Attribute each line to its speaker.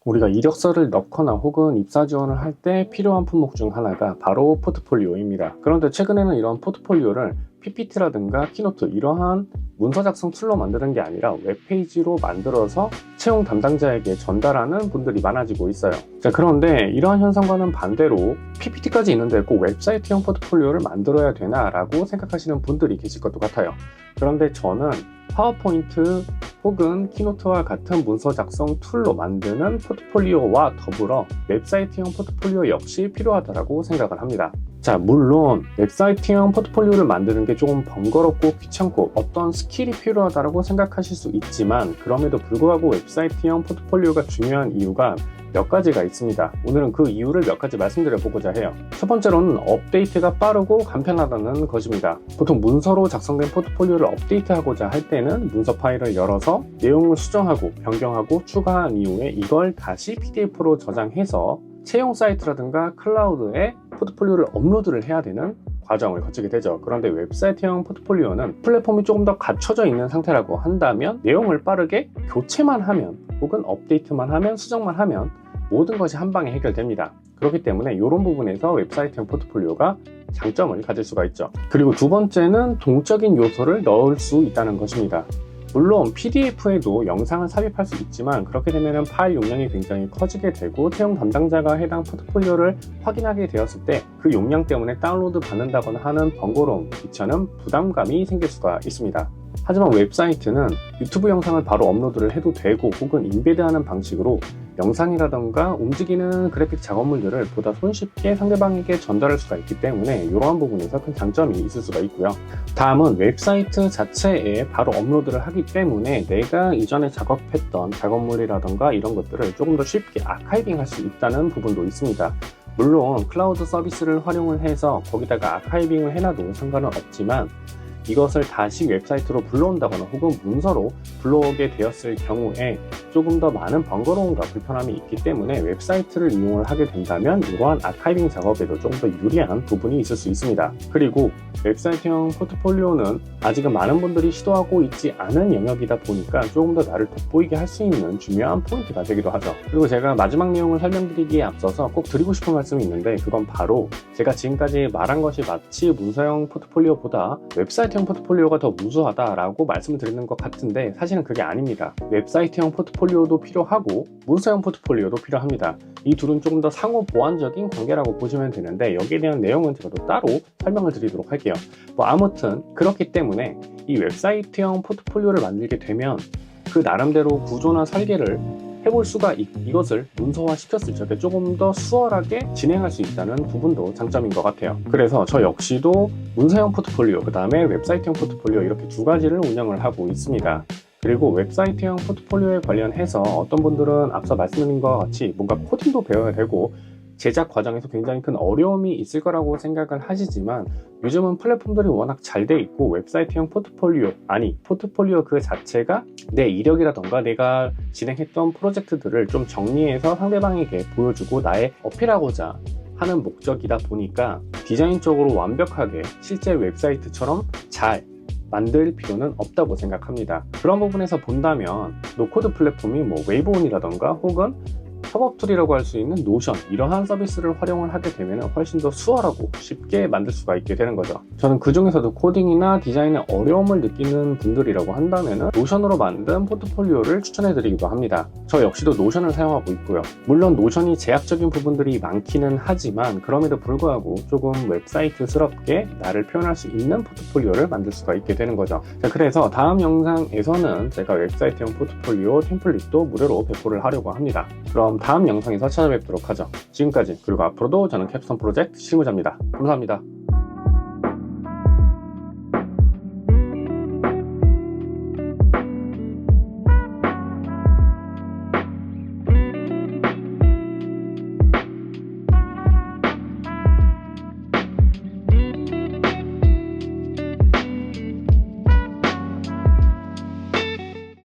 Speaker 1: 우리가 이력서를 넣거나 혹은 입사 지원을 할 때 필요한 품목 중 하나가 바로 포트폴리오입니다. 그런데 최근에는 이런 포트폴리오를 PPT라든가 키노트 이러한 문서 작성 툴로 만드는 게 아니라 웹페이지로 만들어서 채용 담당자에게 전달하는 분들이 많아지고 있어요. 자, 그런데 이러한 현상과는 반대로 PPT까지 있는데 꼭 웹사이트형 포트폴리오를 만들어야 되나 라고 생각하시는 분들이 계실 것도 같아요. 그런데 저는 파워포인트 혹은 키노트와 같은 문서 작성 툴로 만드는 포트폴리오와 더불어 웹사이트형 포트폴리오 역시 필요하다고 생각을 합니다. 자, 물론 웹사이트형 포트폴리오를 만드는 게 조금 번거롭고 귀찮고 어떤 스킬이 필요하다고 생각하실 수 있지만, 그럼에도 불구하고 웹사이트형 포트폴리오가 중요한 이유가 몇 가지가 있습니다. 오늘은 그 이유를 몇 가지 말씀드려 보고자 해요. 첫 번째로는 업데이트가 빠르고 간편하다는 것입니다. 보통 문서로 작성된 포트폴리오를 업데이트하고자 할 때는 문서 파일을 열어서 내용을 수정하고 변경하고 추가한 이후에 이걸 다시 PDF로 저장해서 채용 사이트라든가 클라우드에 포트폴리오를 업로드를 해야 되는 과정을 거치게 되죠. 그런데 웹사이트형 포트폴리오는 플랫폼이 조금 더 갖춰져 있는 상태라고 한다면 내용을 빠르게 교체만 하면 혹은 업데이트만 하면 수정만 하면 모든 것이 한 방에 해결됩니다. 그렇기 때문에 이런 부분에서 웹사이트형 포트폴리오가 장점을 가질 수가 있죠. 그리고 두 번째는 동적인 요소를 넣을 수 있다는 것입니다. 물론 PDF에도 영상을 삽입할 수 있지만 그렇게 되면 파일 용량이 굉장히 커지게 되고 채용 담당자가 해당 포트폴리오를 확인하게 되었을 때 그 용량 때문에 다운로드 받는다거나 하는 번거로움, 귀찮음, 부담감이 생길 수가 있습니다. 하지만 웹사이트는 유튜브 영상을 바로 업로드를 해도 되고 혹은 인베드하는 방식으로 영상이라던가 움직이는 그래픽 작업물들을 보다 손쉽게 상대방에게 전달할 수가 있기 때문에 이러한 부분에서 큰 장점이 있을 수가 있고요. 다음은 웹사이트 자체에 바로 업로드를 하기 때문에 내가 이전에 작업했던 작업물이라던가 이런 것들을 조금 더 쉽게 아카이빙 할 수 있다는 부분도 있습니다. 물론 클라우드 서비스를 활용을 해서 거기다가 아카이빙을 해놔도 상관은 없지만 이것을 다시 웹사이트로 불러온다거나 혹은 문서로 불러오게 되었을 경우에 조금 더 많은 번거로움과 불편함이 있기 때문에 웹사이트를 이용을 하게 된다면 이러한 아카이빙 작업에도 조금 더 유리한 부분이 있을 수 있습니다. 그리고 웹사이트형 포트폴리오는 아직은 많은 분들이 시도하고 있지 않은 영역이다 보니까 조금 더 나를 돋보이게 할 수 있는 중요한 포인트가 되기도 하죠. 그리고 제가 마지막 내용을 설명드리기에 앞서서 꼭 드리고 싶은 말씀이 있는데, 그건 바로 제가 지금까지 말한 것이 마치 문서형 포트폴리오보다 웹사이트형 포트폴리오가 더 우수하다라고 말씀을 드리는 것 같은데 사실은 그게 아닙니다. 웹사이트형 포트폴리오도 필요하고 문서형 포트폴리오도 필요합니다. 이 둘은 조금 더 상호 보완적인 관계라고 보시면 되는데 여기에 대한 내용은 제가 또 따로 설명을 드리도록 할게요. 아무튼 그렇기 때문에 이 웹사이트형 포트폴리오를 만들게 되면 그 나름대로 구조나 설계를 해볼 수가 이것을 문서화 시켰을 적에 조금 더 수월하게 진행할 수 있다는 부분도 장점인 것 같아요. 그래서 저 역시도 문서형 포트폴리오, 그 다음에 웹사이트형 포트폴리오 이렇게 두 가지를 운영을 하고 있습니다. 그리고 웹사이트형 포트폴리오에 관련해서 어떤 분들은 앞서 말씀드린 것과 같이 뭔가 코딩도 배워야 되고 제작 과정에서 굉장히 큰 어려움이 있을 거라고 생각을 하시지만 요즘은 플랫폼들이 워낙 잘 돼 있고 웹사이트형 포트폴리오 그 자체가 내 이력이라던가 내가 진행했던 프로젝트들을 좀 정리해서 상대방에게 보여주고 나의 어필하고자 하는 목적이다 보니까 디자인적으로 완벽하게 실제 웹사이트처럼 잘 만들 필요는 없다고 생각합니다. 그런 부분에서 본다면 노코드 플랫폼이 웨이브온이라던가 혹은 협업 툴이라고 할 수 있는 노션, 이러한 서비스를 활용을 하게 되면 훨씬 더 수월하고 쉽게 만들 수가 있게 되는 거죠. 저는 그 중에서도 코딩이나 디자인에 어려움을 느끼는 분들이라고 한다면 노션으로 만든 포트폴리오를 추천해 드리기도 합니다. 저 역시도 노션을 사용하고 있고요. 물론 노션이 제약적인 부분들이 많기는 하지만 그럼에도 불구하고 조금 웹사이트스럽게 나를 표현할 수 있는 포트폴리오를 만들 수가 있게 되는 거죠. 자, 그래서 다음 영상에서는 제가 웹사이트형 포트폴리오 템플릿도 무료로 배포를 하려고 합니다. 그럼 다음 영상에서 찾아뵙도록 하죠. 지금까지 그리고 앞으로도 저는 캡스톤 프로젝트 실무자입니다. 감사합니다.